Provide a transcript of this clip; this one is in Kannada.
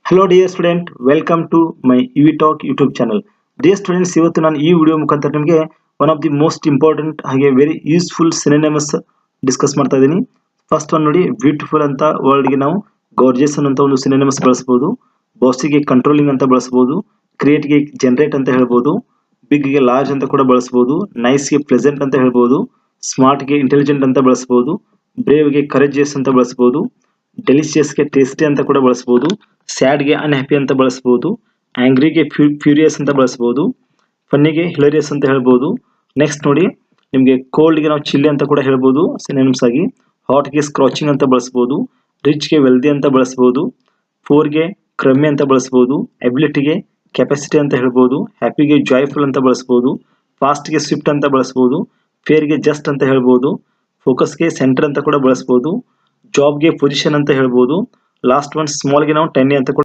Hello dear student, welcome to my EV Talk YouTube channel. Dear students, ಇವತ್ತು ನಾನು ಈ ವಿಡಿಯೋ ಮುಖಾಂತರ ನಿಮಗೆ one of the most important ಹಾಗೆ ವೆರಿ ಯೂಸ್ಫುಲ್ ಸಿನೋನಿಮಸ್ ಡಿಸ್ಕಸ್ ಮಾಡ್ತಾ ಇದ್ದೀನಿ. ಫಸ್ಟ್ ಒನ್ ನೋಡಿ, ಬ್ಯೂಟಿಫುಲ್ ಅಂತ ವರ್ಡ್ಗೆ ನಾವು ಗಾರ್ಜಿಯಸ್ ಅಂತ ಒಂದು ಸಿನೋನಿಮಸ್ ಬಳಸಬಹುದು, ಬಾಸಿಗೆ ಕಂಟ್ರೋಲಿಂಗ್ ಅಂತ ಬಳಸಬಹುದು, ಕ್ರಿಯೇಟ್ಗೆ ಜನರೇಟ್ ಅಂತ ಹೇಳ್ಬೋದು, ಬಿಗ್ಗೆ ಲಾರ್ಜ್ ಅಂತ ಕೂಡ ಬಳಸಬಹುದು, ನೈಸ್ಗೆ ಪ್ಲೆಸೆಂಟ್ ಅಂತ ಹೇಳ್ಬೋದು, ಸ್ಮಾರ್ಟ್ಗೆ ಇಂಟೆಲಿಜೆಂಟ್ ಅಂತ ಬಳಸಬಹುದು, ಬ್ರೇವ್ಗೆ ಕರೇಜಿಯಸ್ ಅಂತ ಬಳಸಬಹುದು, ಡೆಲಿಷಿಯಸ್ಗೆ ಟೇಸ್ಟಿ ಅಂತ ಕೂಡ ಬಳಸಬಹುದು, ಸ್ಯಾಡ್ಗೆ ಅನ್ಹ್ಯಾಪಿ ಅಂತ ಬಳಸಬಹುದು, ಆಂಗ್ರಿಗೆ ಫ್ಯೂರಿಯಸ್ ಅಂತ ಬಳಸಬಹುದು, ಫನ್ನಿಗೆ ಹಿಲರಿಯಸ್ ಅಂತ ಹೇಳ್ಬೋದು. ನೆಕ್ಸ್ಟ್ ನೋಡಿ, ನಿಮಗೆ ಕೋಲ್ಡ್ಗೆ ನಾವು ಚಿಲ್ಲಿ ಅಂತ ಕೂಡ ಹೇಳ್ಬೋದು ಸಿನೋನಿಮ್ಸ್ ಆಗಿ, ಹಾಟ್ಗೆ ಸ್ಕ್ರಾಚಿಂಗ್ ಅಂತ ಬಳಸಬಹುದು, ರಿಚ್ಗೆ ವೆಲ್ದಿ ಅಂತ ಬಳಸಬಹುದು, ಫೋರ್ಗೆ ಕ್ರಮ್ಮಿ ಅಂತ ಬಳಸಬಹುದು, ಎಬಿಲಿಟಿಗೆ ಕೆಪಾಸಿಟಿ ಅಂತ ಹೇಳ್ಬೋದು, ಹ್ಯಾಪಿಗೆ ಜಾಯ್ಫುಲ್ ಅಂತ ಬಳಸಬಹುದು, ಫಾಸ್ಟ್ಗೆ ಸ್ವಿಫ್ಟ್ ಅಂತ ಬಳಸಬಹುದು, ಫೇರ್ಗೆ ಜಸ್ಟ್ ಅಂತ ಹೇಳ್ಬೋದು, ಫೋಕಸ್ಗೆ ಸೆಂಟರ್ ಅಂತ ಕೂಡ ಬಳಸಬಹುದು, ಜಾಬ್ಗೆ ಪೊಸಿಷನ್ ಅಂತ ಹೇಳ್ಬೋದು, ಲಾಸ್ಟ್ ಒನ್ ಸ್ಮಾಲ್ಗೆ ನಾವು ಟೆನ್ನಿ ಅಂತ ಕೂಡ